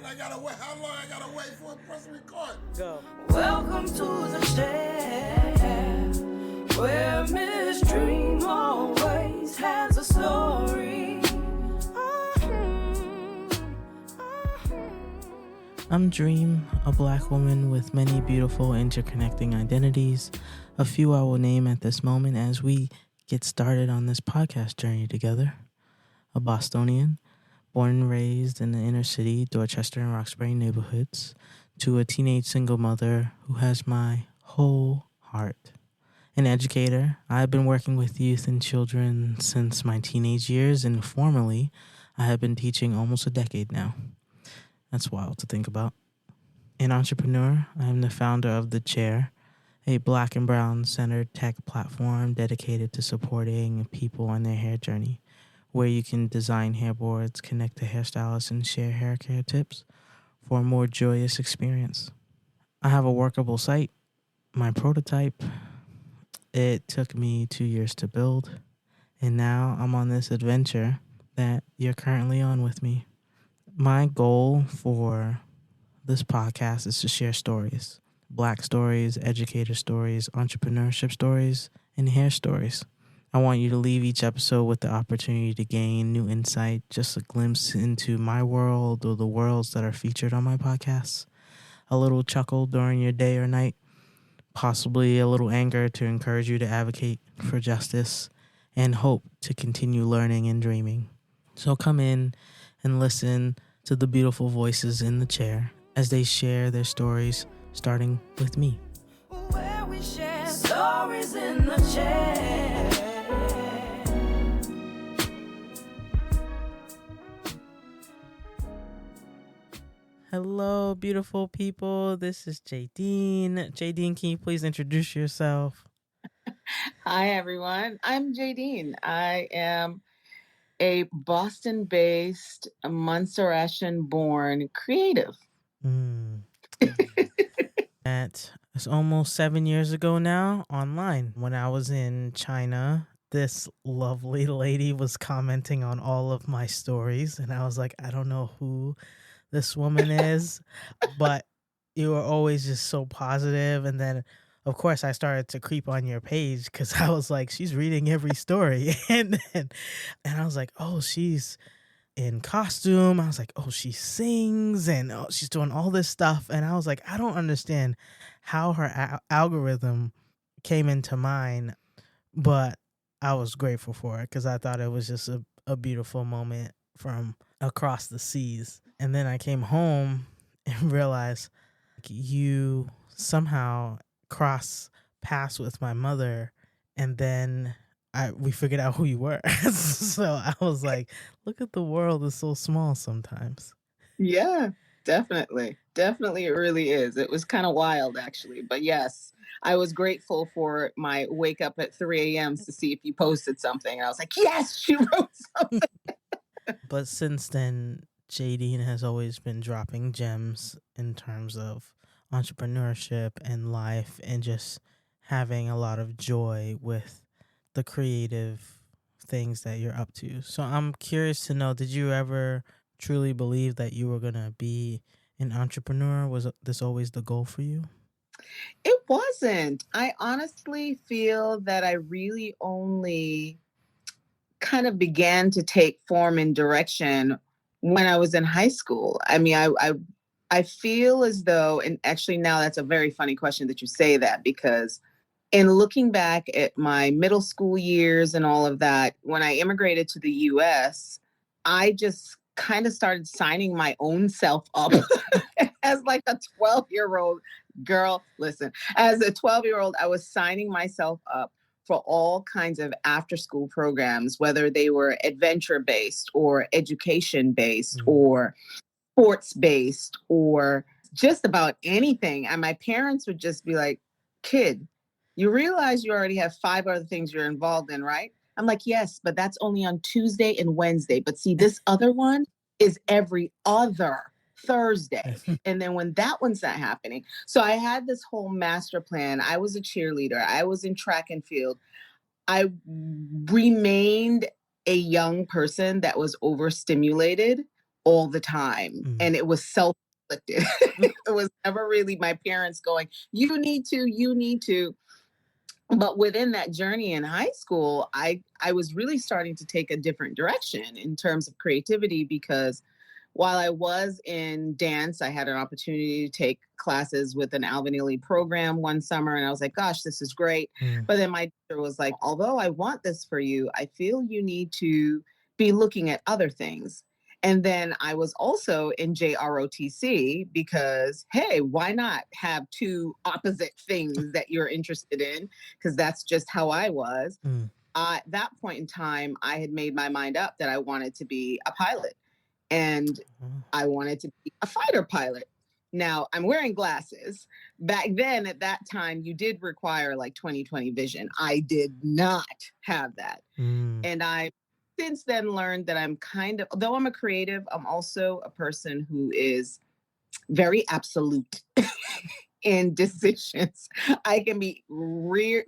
I gotta wait. How long I gotta wait for a press record? Go. Welcome to the share, where Miss Dreme always has a story. I'm Dreme, a black woman with many beautiful interconnecting identities. A few I will name at this moment as we get started on this podcast journey together. A Bostonian, born and raised in the inner city, Dorchester and Roxbury neighborhoods, to a teenage single mother who has my whole heart. An educator, I've been working with youth and children since my teenage years, and formally, I have been teaching almost a decade now. That's wild to think about. An entrepreneur, I am the founder of The Chair, a black and brown centered tech platform dedicated to supporting people on their hair journey, where you can design hairboards, connect to hairstylists, and share hair care tips for a more joyous experience. I have a workable site, my prototype. It took me 2 years to build, and now I'm on this adventure that you're currently on with me. My goal for this podcast is to share stories, black stories, educator stories, entrepreneurship stories, and hair stories. I want you to leave each episode with the opportunity to gain new insight, just a glimpse into my world or the worlds that are featured on my podcasts, a little chuckle during your day or night, possibly a little anger to encourage you to advocate for justice, and hope to continue learning and dreaming. So come in and listen to the beautiful voices in the chair as they share their stories, starting with me. Where we share stories in the chair. Hello, beautiful people. This is Jadine. Jadine, can you please introduce yourself? Hi, everyone. I'm Jadine. I am a Boston-based, Montserrat-born creative. That is almost 7 years ago now, online. When I was in China, this lovely lady was commenting on all of my stories, and I was like, I don't know who this woman is, but you were always just so positive. And then, of course, I started to creep on your page because I was like, she's reading every story. and I was like, oh, she's in costume. I was like, oh, she sings and oh, she's doing all this stuff. And I was like, I don't understand how her algorithm came into mine, but I was grateful for it because I thought it was just a beautiful moment from across the seas. And then I came home and realized you somehow cross paths with my mother, and then we figured out who you were. So I was like, look at the world is so small sometimes. Yeah, definitely. Definitely, it really is. It was kind of wild, actually. But yes, I was grateful for my wake up at 3 a.m. to see if you posted something. And I was like, yes, she wrote something. But since then, Jadine has always been dropping gems in terms of entrepreneurship and life and just having a lot of joy with the creative things that you're up to. So I'm curious to know, did you ever truly believe that you were going to be an entrepreneur? Was this always the goal for you? It wasn't. I honestly feel that I really only kind of began to take form and direction when I was in high school. I mean, I feel as though, and actually now that's a very funny question that you say that, because in looking back at my middle school years and all of that, when I immigrated to the US, I just kind of started signing my own self up as like a 12-year-old girl. Listen, as a 12-year-old, I was signing myself up for all kinds of after-school programs, whether they were adventure-based or education-based or sports-based or just about anything. And my parents would just be like, kid, you realize you already have 5 other things you're involved in, right? I'm like, yes, but that's only on Tuesday and Wednesday. But see, this other one is every other Thursday. And then when that one's not happening. So I had this whole master plan. I was a cheerleader. I was in track and field. I remained a young person that was overstimulated all the time. Mm. And it was self-inflicted. It was never really my parents going, you need to. But within that journey in high school, I was really starting to take a different direction in terms of creativity, because while I was in dance, I had an opportunity to take classes with an Alvin Ailey program one summer, and I was like, gosh, this is great. But then my teacher was like, although I want this for you, I feel you need to be looking at other things. And then I was also in JROTC because, hey, why not have two opposite things that you're interested in? Because that's just how I was. At that point in time, I had made my mind up that I wanted to be a pilot. And I wanted to be a fighter pilot. Now, I'm wearing glasses. Back then, at that time, you did require like 20/20 vision. I did not have that. And I since then learned that I'm though I'm a creative, I'm also a person who is very absolute in decisions. I can be really,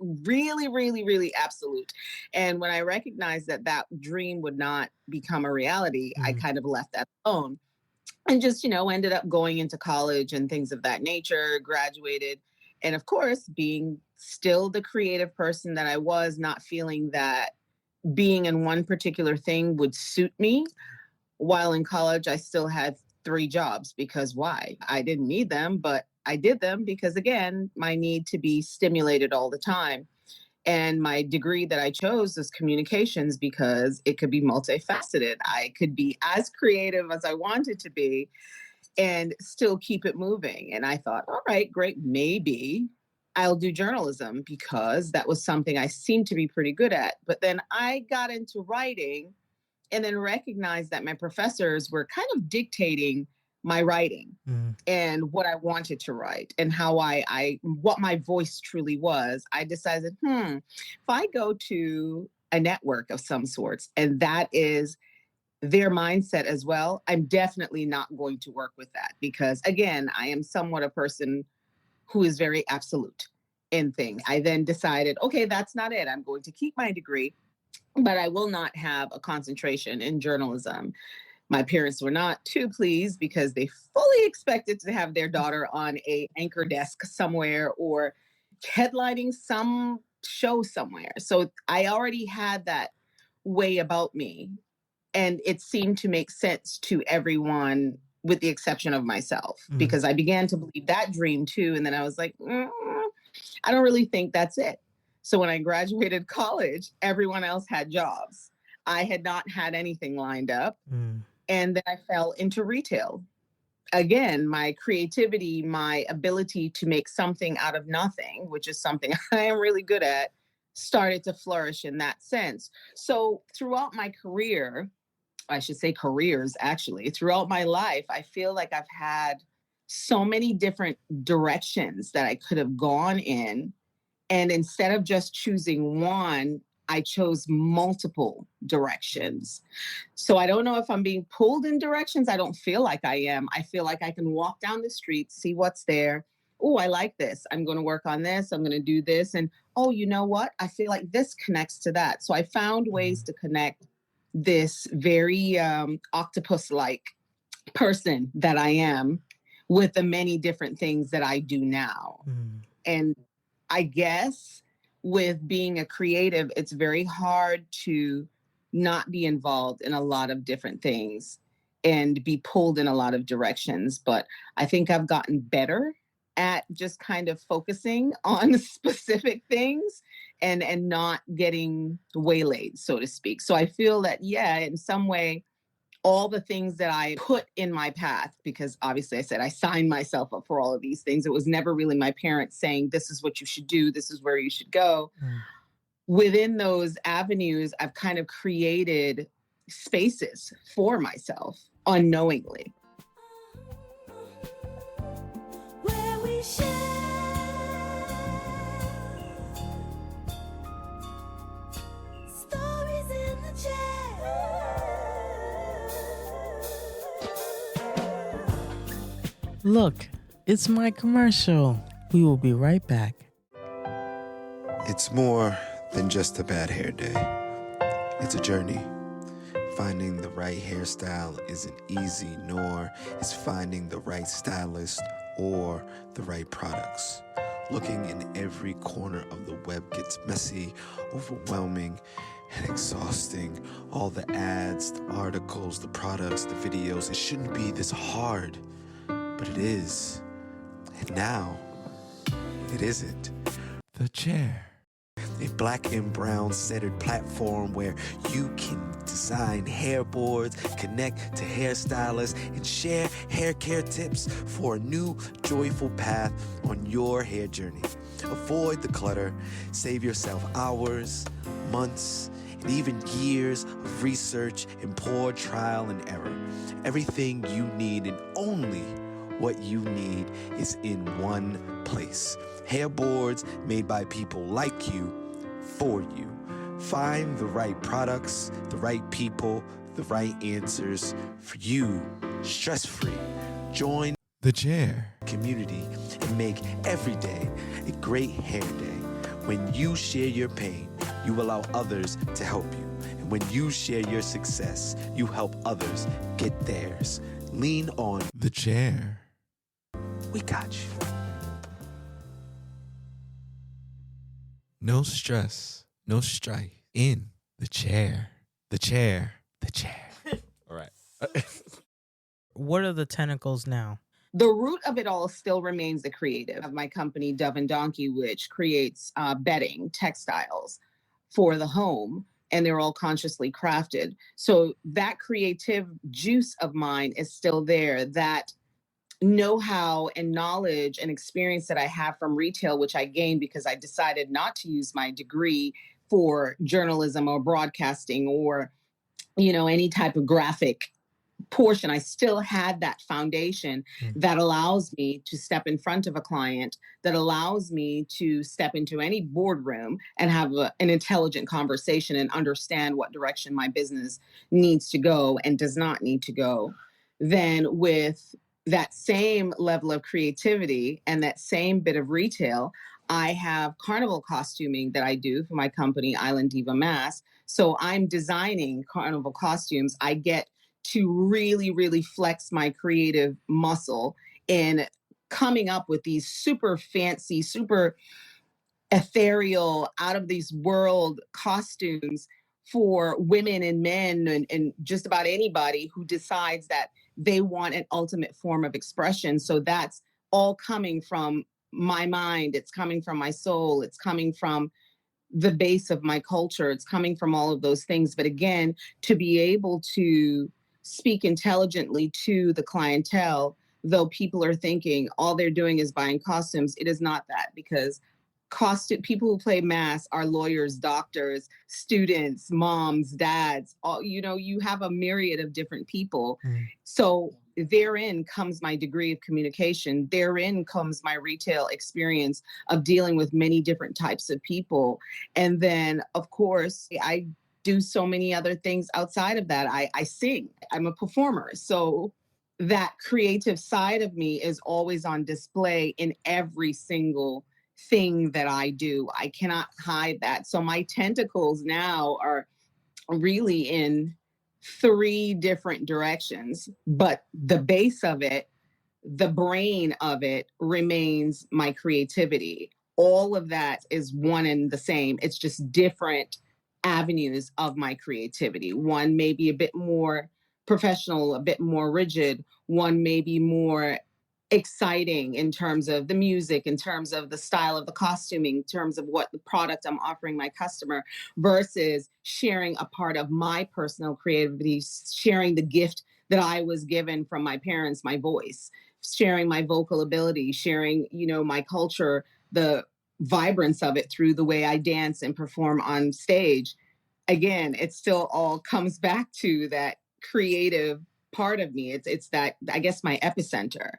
really, really absolute. And when I recognized that dream would not become a reality, I kind of left that alone and just, ended up going into college and things of that nature, graduated. And of course, being still the creative person that I was, not feeling that being in one particular thing would suit me. While in college, I still had 3 jobs because why? I didn't need them, but I did them because, again, my need to be stimulated all the time. And my degree that I chose was communications because it could be multifaceted. I could be as creative as I wanted to be and still keep it moving. And I thought, all right, great, maybe I'll do journalism because that was something I seemed to be pretty good at. But then I got into writing and then recognized that my professors were kind of dictating my writing and what I wanted to write and how what my voice truly was. I decided, if I go to a network of some sorts and that is their mindset as well, I'm definitely not going to work with that because, again, I am somewhat a person who is very absolute in things. I then decided, okay, that's not it. I'm going to keep my degree, but I will not have a concentration in journalism. My parents were not too pleased because they fully expected to have their daughter on a anchor desk somewhere or headlining some show somewhere. So I already had that way about me. And it seemed to make sense to everyone with the exception of myself because I began to believe that dream too. And then I was like, I don't really think that's it. So when I graduated college, everyone else had jobs. I had not had anything lined up. And then I fell into retail. Again, my creativity, my ability to make something out of nothing, which is something I am really good at, started to flourish in that sense. So throughout my career, I should say careers, actually, throughout my life, I feel like I've had so many different directions that I could have gone in. And instead of just choosing one, I chose multiple directions. So I don't know if I'm being pulled in directions. I don't feel like I am. I feel like I can walk down the street, see what's there. Oh, I like this. I'm going to work on this. I'm going to do this. And, oh, you know what? I feel like this connects to that. So I found ways to connect this very octopus-like person that I am with the many different things that I do now. And I guess with being a creative, it's very hard to not be involved in a lot of different things and be pulled in a lot of directions. But I think I've gotten better at just kind of focusing on specific things and not getting waylaid, so to speak. So I feel that, yeah, in some way, all the things that I put in my path, because obviously I said I signed myself up for all of these things. It was never really my parents saying, this is what you should do, this is where you should go. Within those avenues, I've kind of created spaces for myself unknowingly. Where we share stories in the chair. Look, it's my commercial. We will be right back. It's more than just a bad hair day. It's a journey. Finding the right hairstyle isn't easy, nor is finding the right stylist or the right products. Looking in every corner of the web gets messy, overwhelming, and exhausting. All the ads, the articles, the products, the videos, it shouldn't be this hard, but it is. And now, it isn't. The Chair. A black and brown centered platform where you can design hairboards, connect to hairstylists, and share hair care tips for a new joyful path on your hair journey. Avoid the clutter, save yourself hours, months, and even years of research and poor trial and error. Everything you need and only what you need is in one place. Hairboards made by people like you, for you. Find the right products, the right people, the right answers for you, stress-free. Join the Chair community and make every day a great hair day. When you share your pain, you allow others to help you. And when you share your success, you help others get theirs. Lean on the Chair. We got you. No stress, no strife. In the chair, the chair, the chair. All right. What are the tentacles now? The root of it all still remains the creative of my company, Dove and Donkey, which creates bedding, textiles for the home, and they're all consciously crafted. So that creative juice of mine is still there. That know-how and knowledge and experience that I have from retail, which I gained because I decided not to use my degree for journalism or broadcasting or, any type of graphic portion. I still had that foundation that allows me to step in front of a client, that allows me to step into any boardroom and have an intelligent conversation and understand what direction my business needs to go and does not need to go. Then with that same level of creativity and that same bit of retail, I have carnival costuming that I do for my company, Island Diva Mask. So I'm designing carnival costumes. I get to really, really flex my creative muscle in coming up with these super fancy, super ethereal, out of these world costumes for women and men and just about anybody who decides that they want an ultimate form of expression. So that's all coming from my mind. It's coming from my soul. It's coming from the base of my culture. It's coming from all of those things. But again, to be able to speak intelligently to the clientele, though people are thinking all they're doing is buying costumes, it is not that, because people who play mass are lawyers, doctors, students, moms, dads, all, you have a myriad of different people. So therein comes my degree of communication. Therein comes my retail experience of dealing with many different types of people. And then, of course, I do so many other things outside of that. I sing. I'm a performer. So that creative side of me is always on display in every single thing that I do. I cannot hide that. So my tentacles now are really in 3 different directions, but the base of it, the brain of it, remains my creativity. All of that is one and the same. It's just different avenues of my creativity. One may be a bit more professional, a bit more rigid. One may be more exciting in terms of the music, in terms of the style of the costuming, in terms of what the product I'm offering my customer, versus sharing a part of my personal creativity, sharing the gift that I was given from my parents, my voice, sharing my vocal ability, sharing, my culture, the vibrance of it through the way I dance and perform on stage. Again, it still all comes back to that creative part of me. It's that, I guess, my epicenter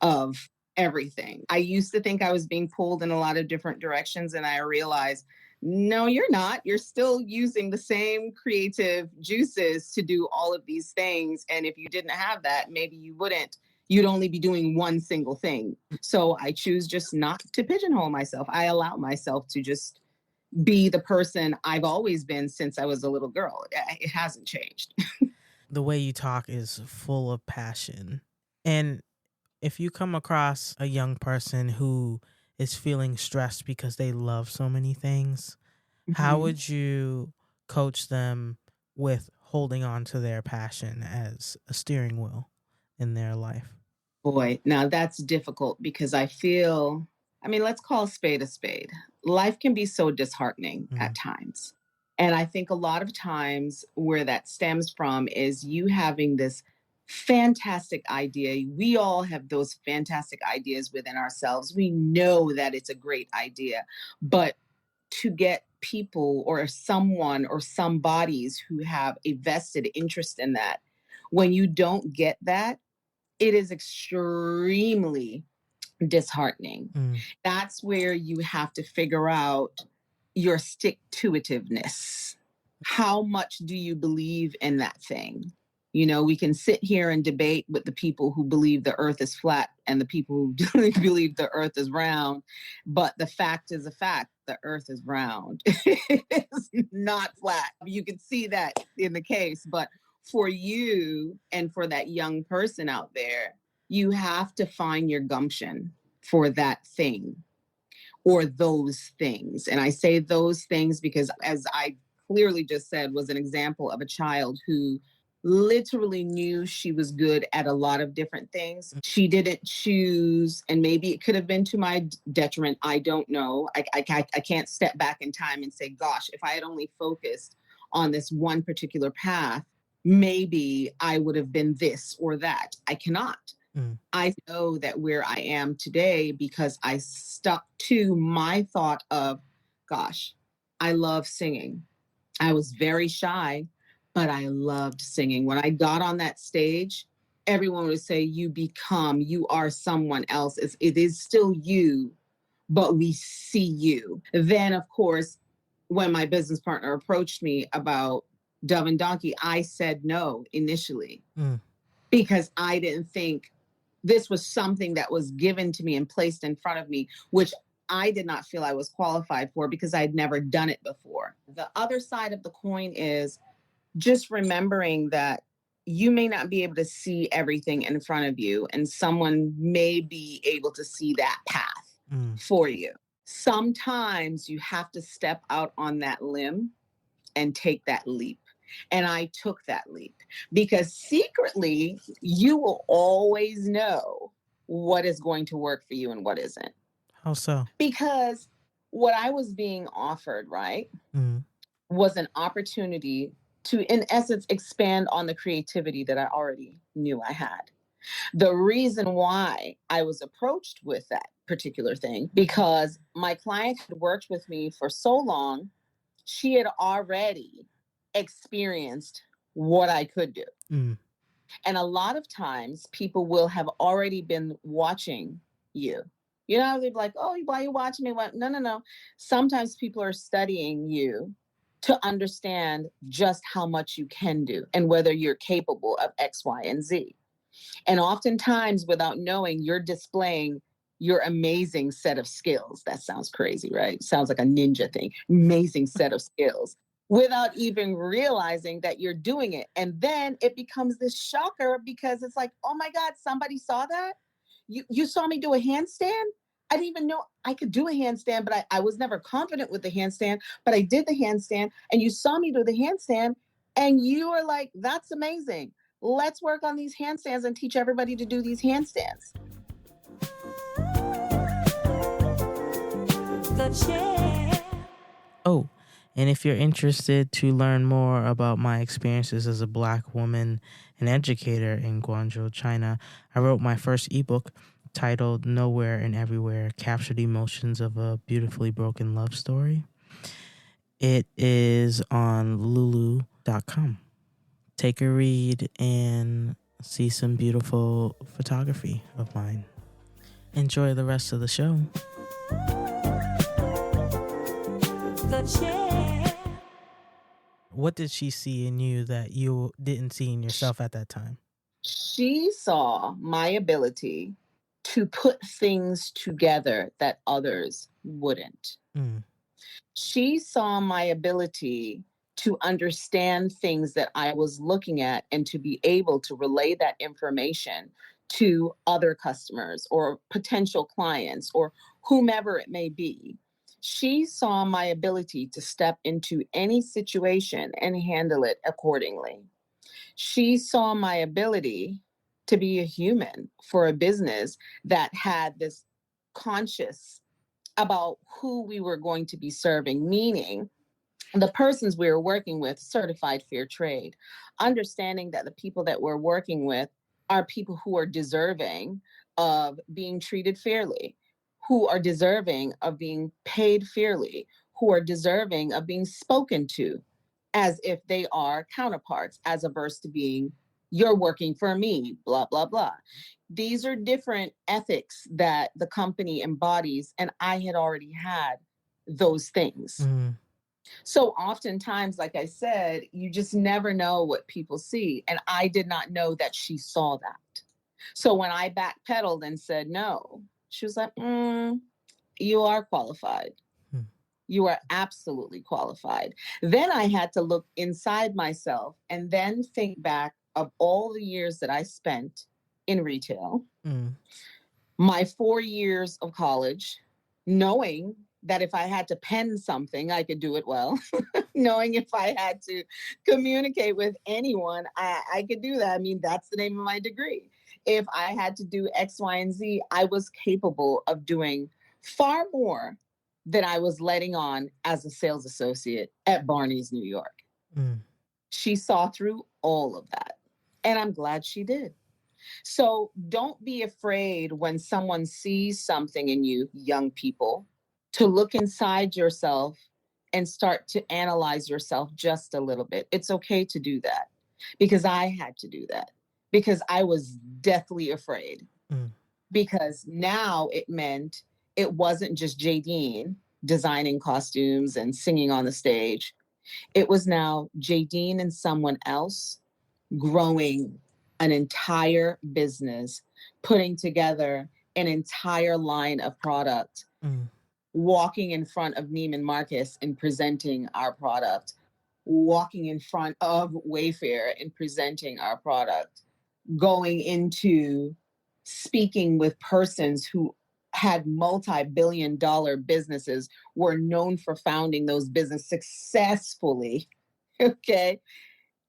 of everything. I used to think I was being pulled in a lot of different directions, and I realized, no, you're not. You're still using the same creative juices to do all of these things. And if you didn't have that, maybe you'd only be doing one single thing. So I choose just not to pigeonhole myself. I allow myself to just be the person I've always been since I was a little girl. It hasn't changed. The way you talk is full of passion. And if you come across a young person who is feeling stressed because they love so many things, how would you coach them with holding on to their passion as a steering wheel in their life? Boy, now that's difficult because I feel, I mean, let's call a spade a spade. Life can be so disheartening at times. And I think a lot of times where that stems from is you having this fantastic idea. We all have those fantastic ideas within ourselves. We know that it's a great idea, but to get people or someone or some bodies who have a vested interest in that, when you don't get that, it is extremely disheartening. That's where you have to figure out your stick-to-itiveness. How much do you believe in that thing? You know, we can sit here and debate with the people who believe the earth is flat and the people who believe the earth is round. But the fact is a fact, the earth is round. It's not flat. You can see that in the case. But for you and for that young person out there, you have to find your gumption for that thing or those things. And I say those things because, as I clearly just said, was an example of a child who literally knew she was good at a lot of different things. She didn't choose, and maybe it could have been to my detriment. I don't know. I can't step back in time and say, gosh, if I had only focused on this one particular path, maybe I would have been this or that. I cannot. I know that where I am today because I stuck to my thought of, gosh, I love singing. I was very shy, but I loved singing. When I got on that stage, everyone would say, you are someone else. It is still you, but we see you. Then, of course, when my business partner approached me about Dove and Donkey, I said no initially because I didn't think this was something that was given to me and placed in front of me, which I did not feel I was qualified for because I'd never done it before. The other side of the coin is just remembering that you may not be able to see everything in front of you, and someone may be able to see that path for you. Sometimes you have to step out on that limb and take that leap. And I took that leap because secretly you will always know what is going to work for you and what isn't. How so? Because what I was being offered, right, was an opportunity to, in essence, expand on the creativity that I already knew I had. The reason why I was approached with that particular thing, because my client had worked with me for so long, she had already experienced what I could do. And a lot of times people will have already been watching you. You know, they'd be like, oh, why are you watching me? What? No. Sometimes people are studying you to understand just how much you can do and whether you're capable of X, Y, and Z. And oftentimes, without knowing, you're displaying your amazing set of skills. That sounds crazy, right? Sounds like a ninja thing. Amazing set of skills without even realizing that you're doing it. And then it becomes this shocker because it's like, oh my God, somebody saw that? You saw me do a handstand? I didn't even know I could do a handstand, but I was never confident with the handstand, but I did the handstand and you saw me do the handstand and you were like, that's amazing. Let's work on these handstands and teach everybody to do these handstands. Oh, and if you're interested to learn more about my experiences as a Black woman and educator in Guangzhou, China, I wrote my first ebook titled Nowhere and Everywhere, Captured Emotions of a Beautifully Broken Love Story. It is on lulu.com. Take a read and see some beautiful photography of mine. Enjoy the rest of the show. What did she see in you that you didn't see in yourself at that time? She saw my ability to put things together that others wouldn't. She saw my ability to understand things that I was looking at and to be able to relay that information to other customers or potential clients or whomever it may be. She saw my ability to step into any situation and handle it accordingly. She saw my ability to be a human for a business that had this conscious about who we were going to be serving, meaning the persons we were working with certified fair trade, understanding that the people that we're working with are people who are deserving of being treated fairly, who are deserving of being paid fairly, who are deserving of being spoken to as if they are counterparts, as averse to being, you're working for me, blah, blah, blah. These are different ethics that the company embodies, and I had already had those things. So oftentimes, like I said, you just never know what people see. And I did not know that she saw that. So when I backpedaled and said no, she was like, you are qualified. You are absolutely qualified. Then I had to look inside myself and then think back of all the years that I spent in retail, my 4 years of college, knowing that if I had to pen something, I could do it well. Knowing if I had to communicate with anyone, I could do that. I mean, that's the name of my degree. If I had to do X, Y, and Z, I was capable of doing far more than I was letting on as a sales associate at Barneys New York. She saw through all of that. And I'm glad she did. So don't be afraid when someone sees something in you, young people, to look inside yourself and start to analyze yourself just a little bit. It's okay to do that because I had to do that because I was deathly afraid. Because now it meant it wasn't just Jadine designing costumes and singing on the stage. It was now Jadine and someone else growing an entire business, putting together an entire line of product, walking in front of Neiman Marcus and presenting our product, walking in front of Wayfair and presenting our product, going into speaking with persons who had multi-billion-dollar businesses, were known for founding those businesses successfully, okay?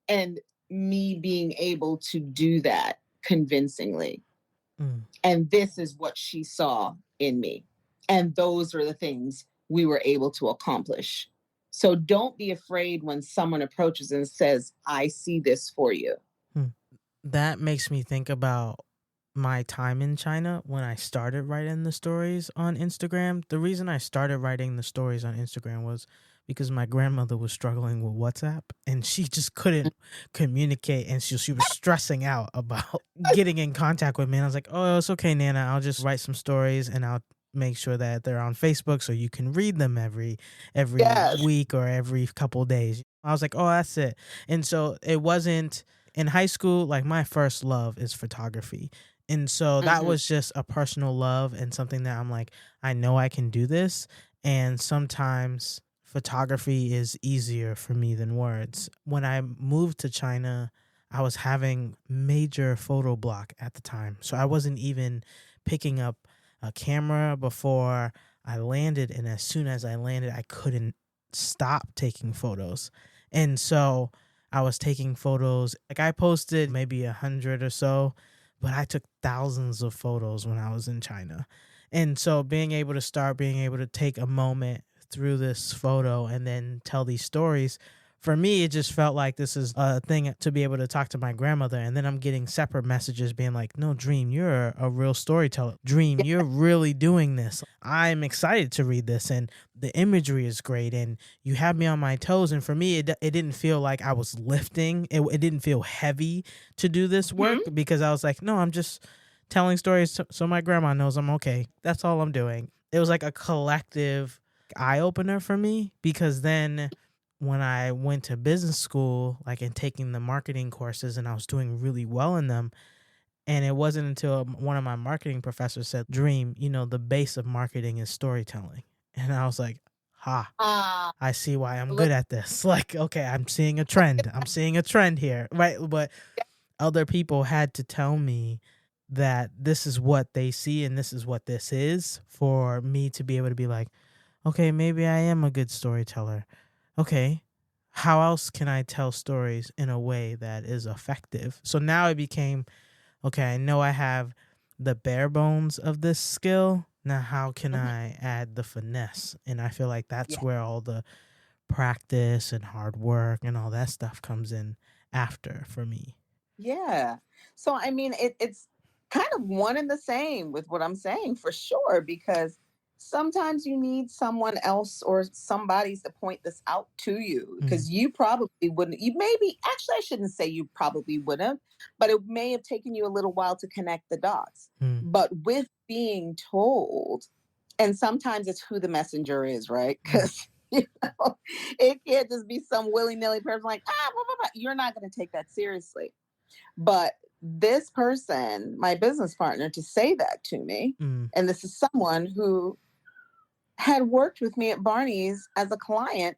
And me being able to do that convincingly. And this is what she saw in me. And those are the things we were able to accomplish. So don't be afraid when someone approaches and says, I see this for you. That makes me think about my time in China when I started writing the stories on Instagram. The reason I started writing the stories on Instagram was because my grandmother was struggling with WhatsApp and she just couldn't communicate, and she was stressing out about getting in contact with me. And I was like, oh, it's okay, Nana. I'll just write some stories and I'll make sure that they're on Facebook so you can read them every week or every couple days. I was like, oh, that's it. And so it wasn't in high school. Like, my first love is photography. And so that was just a personal love and something that I'm like, I know I can do this. And sometimes photography is easier for me than words. When I moved to China, I was having major photo block at the time. So I wasn't even picking up a camera before I landed. And as soon as I landed, I couldn't stop taking photos. And so I was taking photos. Like, I posted maybe 100 or so, but I took thousands of photos when I was in China. And so being able to take a moment through this photo and then tell these stories, for me, it just felt like this is a thing to be able to talk to my grandmother. And then I'm getting separate messages being like, no, Dreme, you're a real storyteller. Dreme, you're really doing this. I'm excited to read this. And the imagery is great. And you have me on my toes. And for me, it didn't feel like I was lifting. It didn't feel heavy to do this work because I was like, no, I'm just telling stories so my grandma knows I'm okay. That's all I'm doing. It was like a collective eye-opener for me, because then when I went to business school, like, and taking the marketing courses, and I was doing really well in them, and it wasn't until one of my marketing professors said, Dreme, the base of marketing is storytelling. And I was like, I see why I'm look, good at this. Like, okay, I'm seeing a trend. I'm seeing a trend here, right? But other people had to tell me that this is what they see and this is what this is for me to be able to be like, okay, maybe I am a good storyteller. Okay, how else can I tell stories in a way that is effective? So now it became, okay, I know I have the bare bones of this skill. Now, how can I add the finesse? And I feel like that's where all the practice and hard work and all that stuff comes in after for me. yeah. So I mean, it's kind of one and the same with what I'm saying for sure, because sometimes you need someone else or somebody's to point this out to you, because you probably wouldn't. You maybe actually I shouldn't say you probably wouldn't, but it may have taken you a little while to connect the dots. But with being told, and sometimes it's who the messenger is, right? Because it can't just be some willy-nilly person like, blah, blah, blah. You're not going to take that seriously. But this person, my business partner, to say that to me, and this is someone who had worked with me at Barneys as a client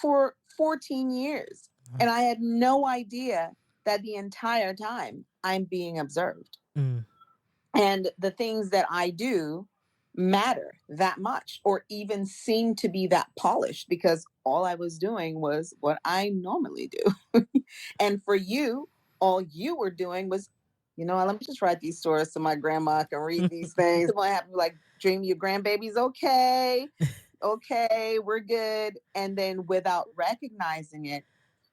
for 14 years. And I had no idea that the entire time I'm being observed. And the things that I do matter that much, or even seem to be that polished, because all I was doing was what I normally do. And for you, all you were doing was, let me just write these stories so my grandma can read these things. I have to like, Dream, your grandbaby's okay. Okay, we're good. And then without recognizing it,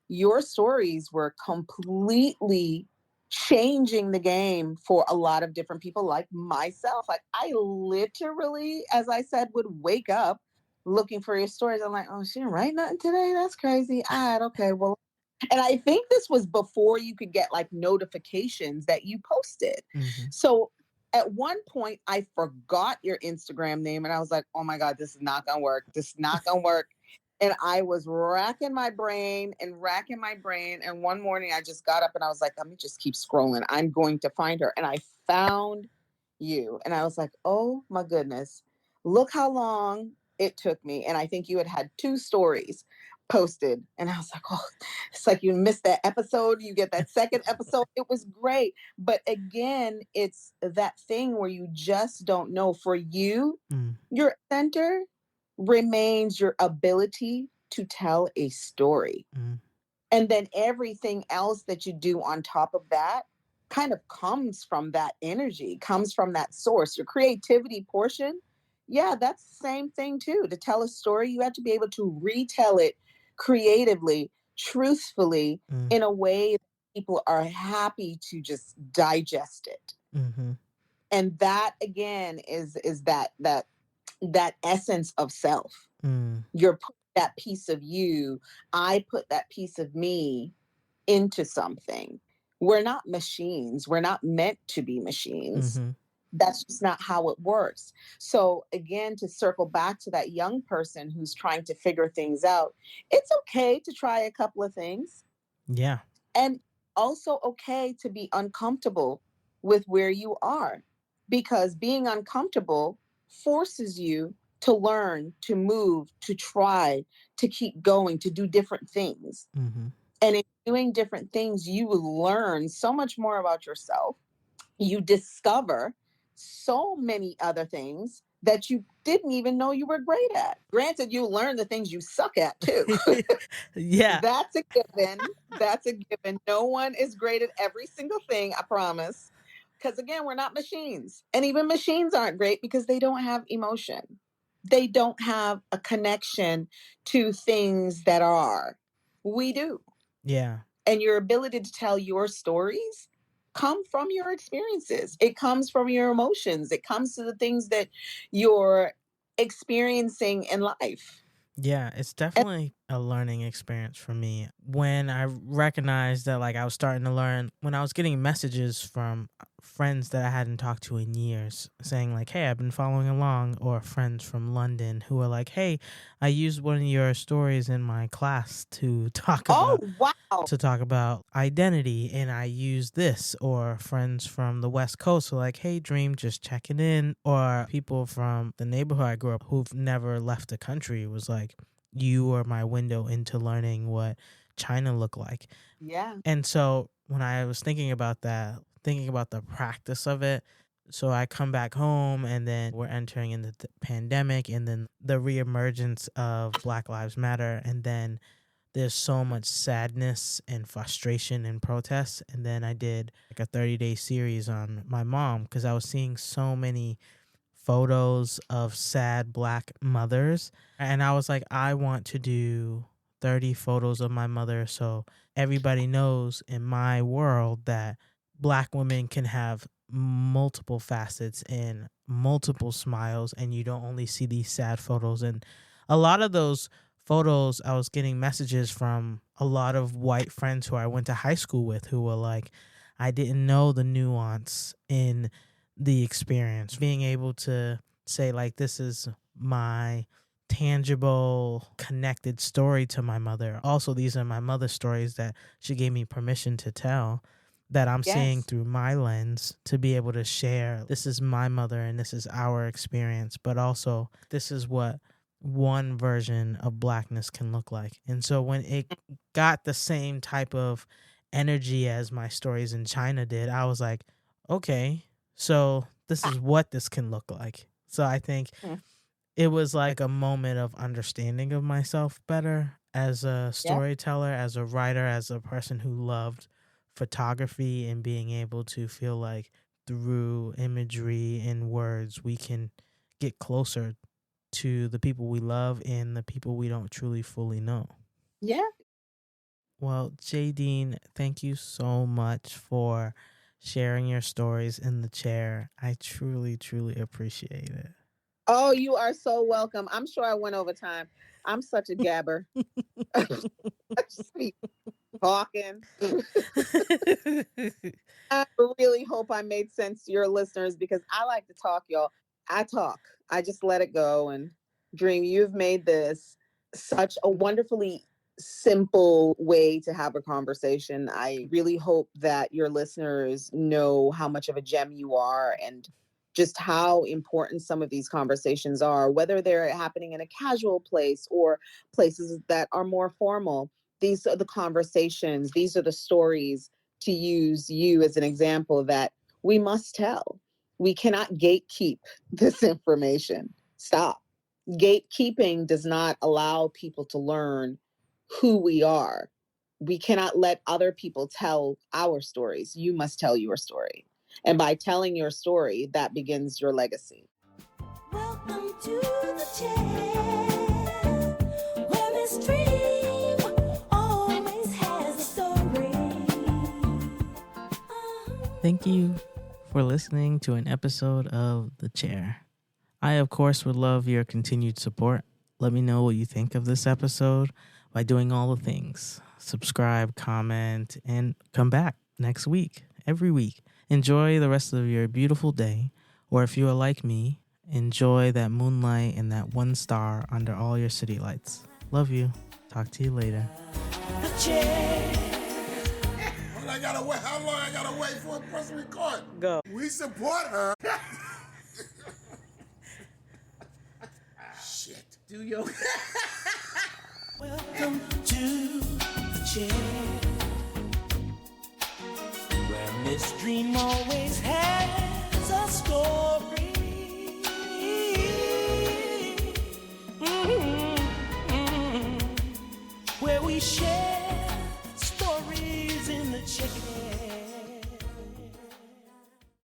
your stories were completely changing the game for a lot of different people like myself. Like I literally, as I said, would wake up looking for your stories. I'm like, oh, she didn't write nothing today? That's crazy. All right, okay, well. And I think this was before you could get like notifications that you posted. So at one point I forgot your Instagram name and I was like, oh my God, this is not gonna work. This is not gonna work. And I was racking my brain. And one morning I just got up and I was like, let me just keep scrolling. I'm going to find her. And I found you. And I was like, oh my goodness, look how long it took me. And I think you had 2 stories posted. And I was like, oh, it's like you missed that episode. You get that second episode. It was great. But again, it's that thing where you just don't know. For you, your center remains your ability to tell a story. And then everything else that you do on top of that kind of comes from that energy, comes from that source. Your creativity portion, yeah, that's the same thing too. To tell a story, you have to be able to retell it creatively, truthfully, in a way that people are happy to just digest it. And that again is that essence of self. You're putting that piece of you, I put that piece of me into something. We're not machines. We're not meant to be machines. That's just not how it works. So again, to circle back to that young person who's trying to figure things out, it's okay to try a couple of things. Yeah. And also okay to be uncomfortable with where you are, because being uncomfortable forces you to learn, to move, to try, to keep going, to do different things. And in doing different things, you learn so much more about yourself. You discover so many other things that you didn't even know you were great at. Granted, you learn the things you suck at too. Yeah. That's a given. That's a given. No one is great at every single thing, I promise. Because again, we're not machines. And even machines aren't great because they don't have emotion. They don't have a connection to things that are. We do. Yeah. And your ability to tell your stories come from your experiences. It comes from your emotions. It comes to the things that you're experiencing in life. Yeah, it's definitely a learning experience for me. When I recognized that, like, I was starting to learn, when I was getting messages from friends that I hadn't talked to in years saying like, hey, I've been following along, or friends from London who are like, hey, I used one of your stories in my class to talk about identity, and I used this. Or friends from the West Coast who are like, hey, Dreme, just checking in. Or people from the neighborhood I grew up who've never left the country was like, you were my window into learning what China looked like. Yeah. And so when I was thinking about that, thinking about the practice of it, so I come back home, and then we're entering into the pandemic, and then the reemergence of Black Lives Matter, and then there's so much sadness and frustration and protest. And then I did like a 30-day series on my mom, because I was seeing so many photos of sad Black mothers, and I was like, I want to do 30 photos of my mother so everybody knows in my world that Black women can have multiple facets and multiple smiles, and you don't only see these sad photos. And a lot of those photos, I was getting messages from a lot of white friends who I went to high school with who were like, I didn't know the nuance in the experience. Being able to say like, this is my tangible, connected story to my mother. Also, these are my mother's stories that she gave me permission to tell, that I'm seeing through my lens, to be able to share. This is my mother and this is our experience, but also this is what one version of Blackness can look like. And so when it got the same type of energy as my stories in China did, I was like, okay, so this is what this can look like. So I think it was like a moment of understanding of myself better as a storyteller, as a writer, as a person who loved photography, and being able to feel like through imagery and words, we can get closer to the people we love and the people we don't truly fully know. Yeah. Well, Jadine, thank you so much for sharing your stories in the chair. I truly, truly appreciate it. Oh, you are so welcome. I'm sure I went over time. I'm such a gabber. I just be talking. I really hope I made sense to your listeners, because I like to talk, y'all. I talk. I just let it go. And Dreme, you've made this such a wonderfully simple way to have a conversation. I really hope that your listeners know how much of a gem you are, and just how important some of these conversations are, whether they're happening in a casual place or places that are more formal. These are the conversations, these are the stories, to use you as an example, that we must tell. We cannot gatekeep this information. Stop. Gatekeeping does not allow people to learn who we are. We cannot let other people tell our stories. You must tell your story. And by telling your story, that begins your legacy. Welcome to the chair, where Miss Dreme always has a story. Thank you for listening to an episode of The Chair. I, of course, would love your continued support. Let me know what you think of this episode by doing all the things. Subscribe, comment, and come back next week, every week. Enjoy the rest of your beautiful day, or if you are like me, enjoy that moonlight and that one star under all your city lights. Love you. Talk to you later. The chair. How long I gotta wait for a press record? Go. We support her. Shit. Do your... Welcome to the chair, where Miss Dreme always has